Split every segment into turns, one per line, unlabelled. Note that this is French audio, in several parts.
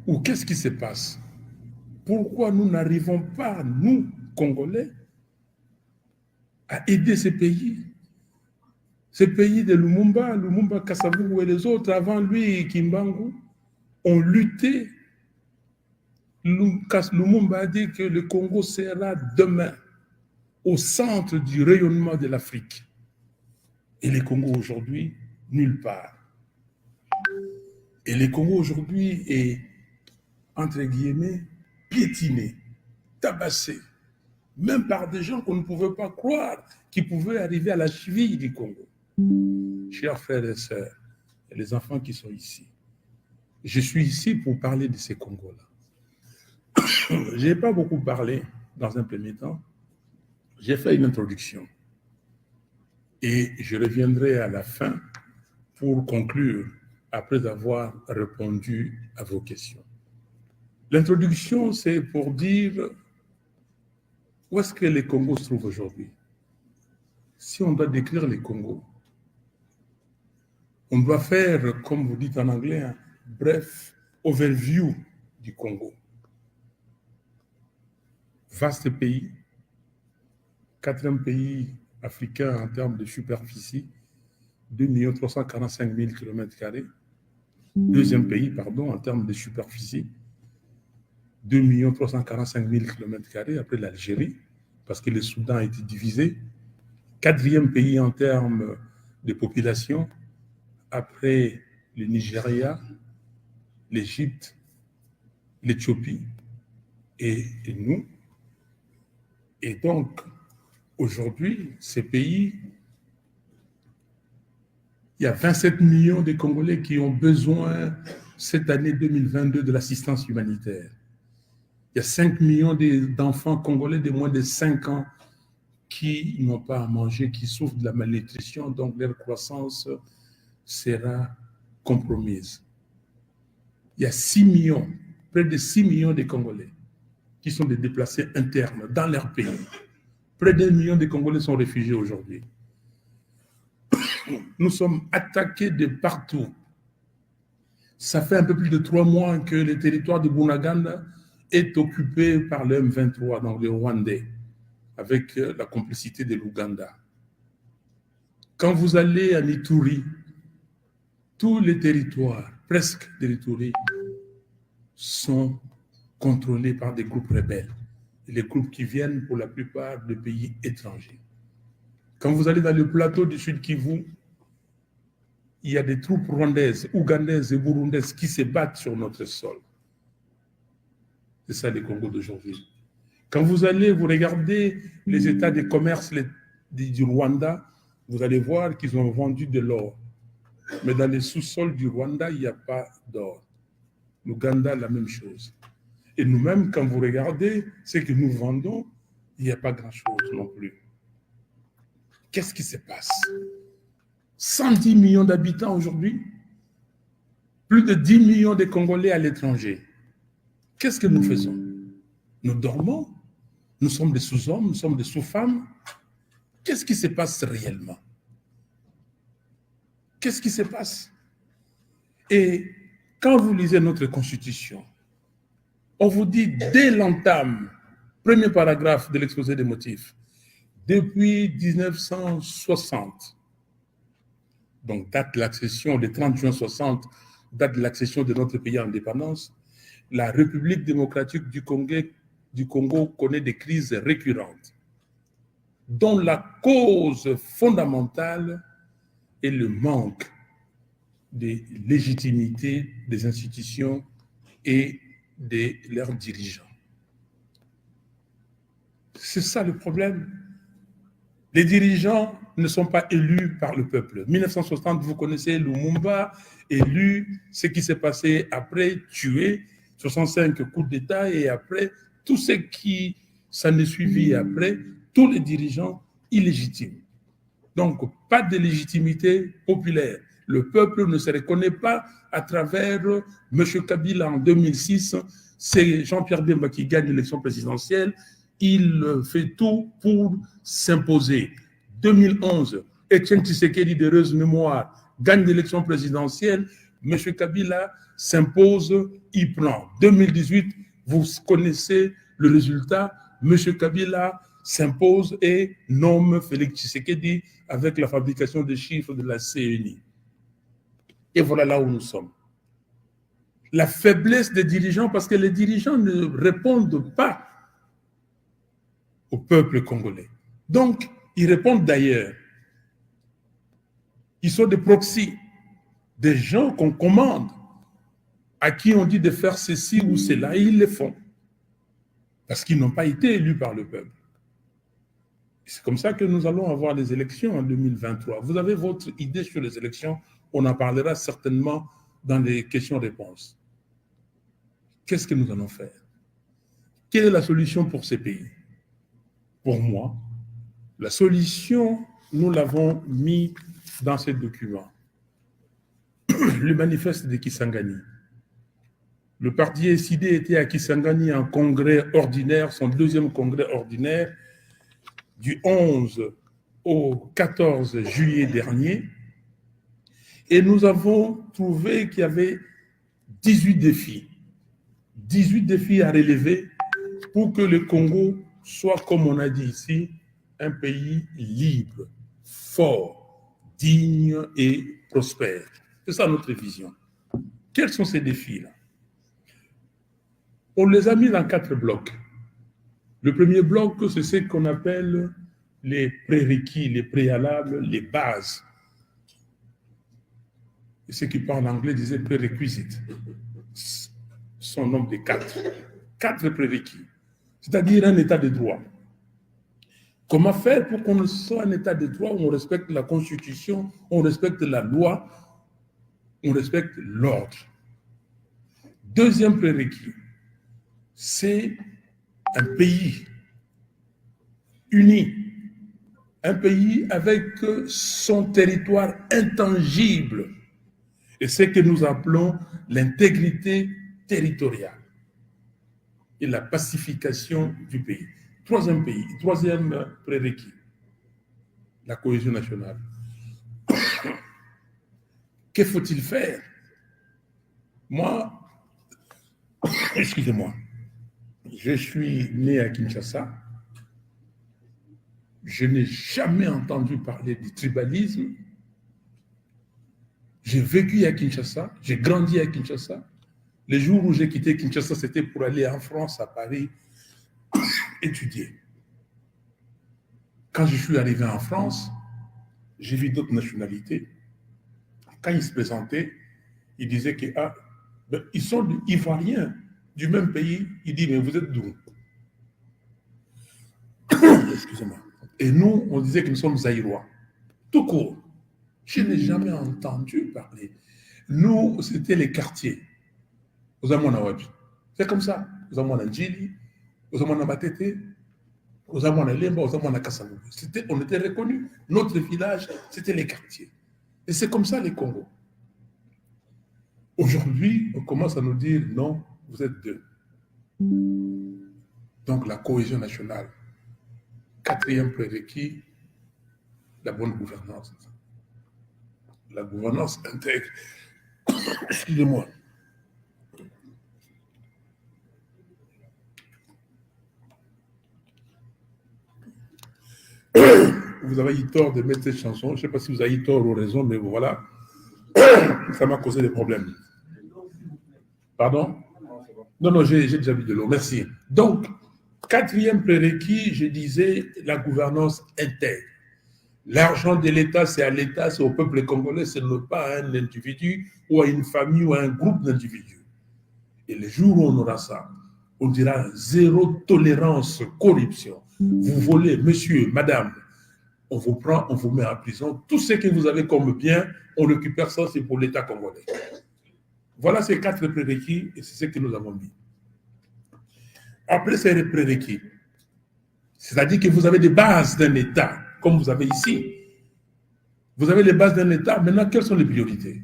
Ou qu'est-ce qui se passe? Pourquoi nous n'arrivons pas, nous, Congolais, à aider ces pays? Ces pays de Lumumba, Kasavubu et les autres, avant lui, Kimbangu, ont lutté. Lumumba a dit que le Congo sera demain au centre du rayonnement de l'Afrique. Et le Congo aujourd'hui, nulle part. Et le Congo aujourd'hui est, entre guillemets, piétiné, tabassé, même par des gens qu'on ne pouvait pas croire qui pouvaient arriver à la cheville du Congo. Chers frères et sœurs, et les enfants qui sont ici, je suis ici pour parler de ces Congos-là. Je n'ai pas beaucoup parlé dans un premier temps. J'ai fait une introduction. Et je reviendrai à la fin pour conclure après avoir répondu à vos questions. L'introduction, c'est pour dire où est-ce que les Congos se trouvent aujourd'hui. Si on doit décrire les Congos, on doit faire, comme vous dites en anglais, un bref overview du Congo. Vaste pays, 4e pays africain en termes de superficie, 2 345 000 km². Deuxième pays, pardon, en termes de superficie, 2 345 000 km² après l'Algérie, parce que le Soudan a été divisé. 4e pays en termes de population, après le Nigeria, l'Égypte, l'Éthiopie et nous. Et donc, aujourd'hui, ces pays, il y a 27 millions de Congolais qui ont besoin, cette année 2022, de l'assistance humanitaire. Il y a 5 millions d'enfants congolais de moins de 5 ans qui n'ont pas à manger, qui souffrent de la malnutrition, donc leur croissance sera compromise. Il y a 6 millions, près de 6 millions de Congolais qui sont des déplacés internes dans leur pays. Près d'1 million de Congolais sont réfugiés aujourd'hui. Nous sommes attaqués de partout. Ça fait un peu plus de 3 mois que le territoire de Bunagana est occupé par le M23, donc les Rwandais, avec la complicité de l'Ouganda. Quand vous allez à Ituri, tous les territoires, presque de l'Ituri, sont contrôlés par des groupes rebelles. Les groupes qui viennent pour la plupart de pays étrangers. Quand vous allez dans le plateau du Sud Kivu, il y a des troupes rwandaises, ougandaises et burundaises qui se battent sur notre sol. C'est ça le Congo d'aujourd'hui. Quand vous allez, vous regardez les états de commerce du Rwanda, vous allez voir qu'ils ont vendu de l'or. Mais dans les sous-sols du Rwanda, il n'y a pas d'or. L'Ouganda, la même chose. Et nous-mêmes, quand vous regardez ce que nous vendons, il n'y a pas grand-chose non plus. Qu'est-ce qui se passe? 110 millions d'habitants aujourd'hui, plus de 10 millions de Congolais à l'étranger. Qu'est-ce que nous faisons? Nous dormons, nous sommes des sous-hommes, nous sommes des sous-femmes. Qu'est-ce qui se passe réellement? Qu'est-ce qui se passe? Et quand vous lisez notre Constitution, on vous dit dès l'entame, premier paragraphe de l'exposé des motifs, depuis 1960, donc date de l'accession, le 30 juin 60, date de l'accession de notre pays à l'indépendance, la République démocratique du Congo connaît des crises récurrentes, dont la cause fondamentale est le manque de légitimité des institutions et de leurs dirigeants. C'est ça le problème. Les dirigeants ne sont pas élus par le peuple. 1960, vous connaissez Lumumba, élu, ce qui s'est passé après, tué, 65 coups d'État, et après, tout ce qui s'en est suivi après, tous les dirigeants illégitimes. Donc, pas de légitimité populaire. Le peuple ne se reconnaît pas à travers M. Kabila en 2006. C'est Jean-Pierre Bemba qui gagne l'élection présidentielle. Il fait tout pour s'imposer. 2011, Etienne Tshisekedi d'heureuse mémoire gagne l'élection présidentielle. M. Kabila s'impose, il prend. 2018, vous connaissez le résultat. M. Kabila s'impose et nomme Félix Tshisekedi avec la fabrication des chiffres de la CNI. Et voilà là où nous sommes. La faiblesse des dirigeants, parce que les dirigeants ne répondent pas au peuple congolais. Donc, ils répondent d'ailleurs. Ils sont des proxys, des gens qu'on commande, à qui on dit de faire ceci ou cela, et ils le font. Parce qu'ils n'ont pas été élus par le peuple. C'est comme ça que nous allons avoir les élections en 2023. Vous avez votre idée sur les élections, on en parlera certainement dans les questions-réponses. Qu'est-ce que nous allons faire? Quelle est la solution pour ces pays? Pour moi, la solution, nous l'avons mis dans ce document. Le manifeste de Kisangani. Le parti SID était à Kisangani en congrès ordinaire, son deuxième congrès ordinaire, du 11 au 14 juillet dernier. Et nous avons trouvé qu'il y avait 18 défis. 18 défis à relever pour que le Congo soit, comme on a dit ici, un pays libre, fort, digne et prospère. C'est ça notre vision. Quels sont ces défis-là? On les a mis dans 4 blocs. Le premier bloc, c'est ce qu'on appelle les prérequis, les préalables, les bases. Et ceux qui parlent anglais disaient prérequisites. Son nombre de 4. 4 prérequis. C'est-à-dire un état de droit. Comment faire pour qu'on soit un état de droit où on respecte la Constitution, on respecte la loi, on respecte l'ordre. Deuxième prérequis, c'est un pays uni, un pays avec son territoire intangible, et ce que nous appelons l'intégrité territoriale et la pacification du pays. Troisième prérequis, la cohésion nationale. Que faut-il faire? Moi, excusez-moi, je suis né à Kinshasa. Je n'ai jamais entendu parler du tribalisme. J'ai vécu à Kinshasa, j'ai grandi à Kinshasa. Les jours où j'ai quitté Kinshasa, c'était pour aller en France, à Paris, étudier. Quand je suis arrivé en France, j'ai vu d'autres nationalités. Quand ils se présentaient, ils disaient que ils sont ivoiriens du même pays. Ils disent, mais vous êtes d'où? Excusez-moi. Et nous, on disait que nous sommes zaïrois. Tout court. Je n'ai jamais entendu parler. Nous, c'était les quartiers. C'est comme ça. On était reconnus. Notre village, c'était les quartiers. Et c'est comme ça les Congos. Aujourd'hui, on commence à nous dire non, vous êtes deux. Donc la cohésion nationale. 4e prérequis, la bonne gouvernance. La gouvernance intègre. Excusez-moi. Vous avez eu tort de mettre cette chanson. Je ne sais pas si vous avez eu tort ou raison, mais voilà. Ça m'a causé des problèmes. Pardon? Non, j'ai déjà vu de l'eau. Merci. Donc, 4e prérequis, je disais la gouvernance intègre. L'argent de l'État, c'est à l'État, c'est au peuple congolais, ce n'est pas à un individu ou à une famille ou à un groupe d'individus. Et le jour où on aura ça, on dira zéro tolérance corruption. Vous volez, monsieur, madame, on vous prend, on vous met en prison. Tout ce que vous avez comme bien, on récupère ça, c'est pour l'État congolais. Voilà ces 4 prérequis et c'est ce que nous avons mis. Après ces prérequis, c'est-à-dire que vous avez des bases d'un État, comme vous avez ici. Vous avez les bases d'un État. Maintenant, quelles sont les priorités?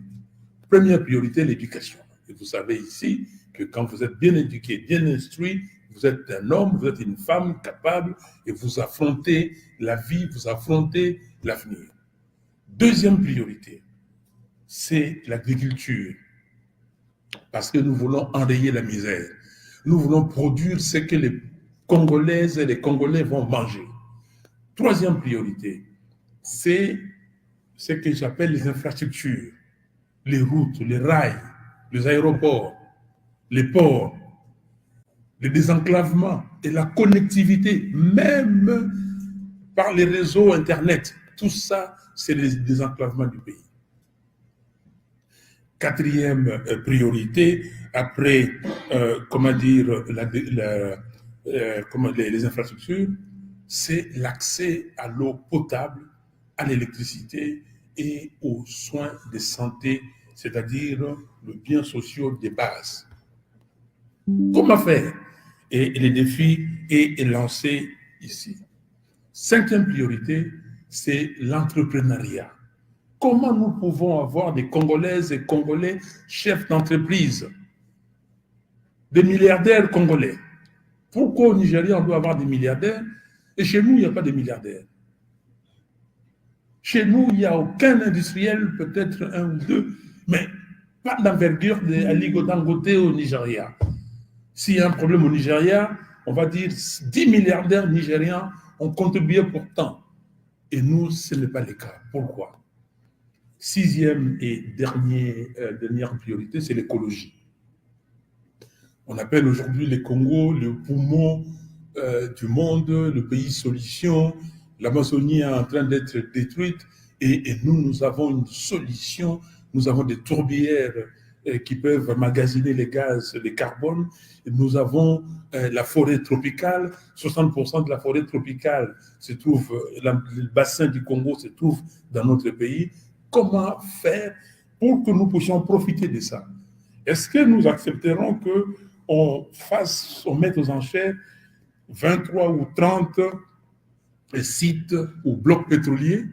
Première priorité, l'éducation. Et vous savez ici que quand vous êtes bien éduqué, bien instruit, vous êtes un homme, vous êtes une femme capable et vous affrontez la vie, vous affrontez l'avenir. Deuxième priorité, c'est l'agriculture. Parce que nous voulons enrayer la misère. Nous voulons produire ce que les Congolaises et les Congolais vont manger. Troisième priorité, c'est ce que j'appelle les infrastructures, les routes, les rails, les aéroports, les ports, le désenclavement et la connectivité, même par les réseaux Internet. Tout ça, c'est le désenclavement du pays. Quatrième priorité, après, les infrastructures, c'est l'accès à l'eau potable, à l'électricité et aux soins de santé, c'est-à-dire le bien social des bases. Comment faire? Et le défi est lancé ici. Cinquième priorité, c'est l'entrepreneuriat. Comment nous pouvons avoir des Congolaises et Congolais chefs d'entreprise, des milliardaires congolais? Pourquoi au Nigeria, on doit avoir des milliardaires et chez nous, il n'y a pas de milliardaires? Chez nous, il n'y a aucun industriel, peut-être un ou deux, mais pas d'envergure d'Aligo Dangote au Nigeria. S'il y a un problème au Nigeria, on va dire 10 milliardaires nigérians ont contribué pourtant. Et nous, ce n'est pas le cas. Pourquoi? Sixième et dernière priorité, c'est l'écologie. On appelle aujourd'hui le Congo le poumon du monde, le pays solution. L'Amazonie est en train d'être détruite et nous avons une solution. Nous avons des tourbières qui peuvent magasiner les gaz, les carbone. Et nous avons la forêt tropicale. 60% de la forêt tropicale se trouve, le bassin du Congo se trouve dans notre pays. Comment faire pour que nous puissions profiter de ça? Est-ce que nous accepterons qu'on mette aux enchères 23 ou 30 sites ou blocs pétroliers?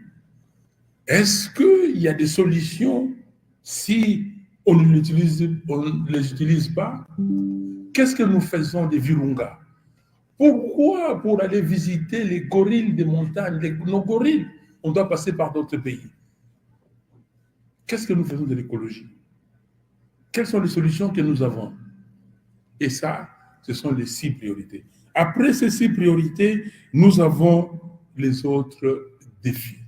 Est-ce qu'il y a des solutions si on ne les utilise pas? Qu'est-ce que nous faisons des Virunga? Pourquoi pour aller visiter les gorilles des montagnes, nos gorilles, on doit passer par d'autres pays? Qu'est-ce que nous faisons de l'écologie? Quelles sont les solutions que nous avons? Et ça, ce sont les 6 priorités. Après ces 6 priorités, nous avons les autres défis.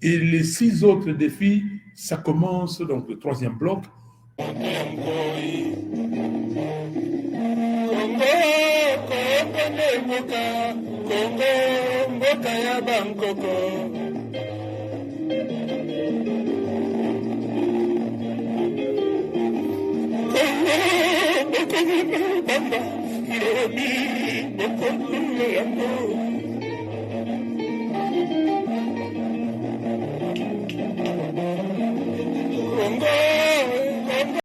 Et les 6 autres défis, ça commence, donc le 3e bloc.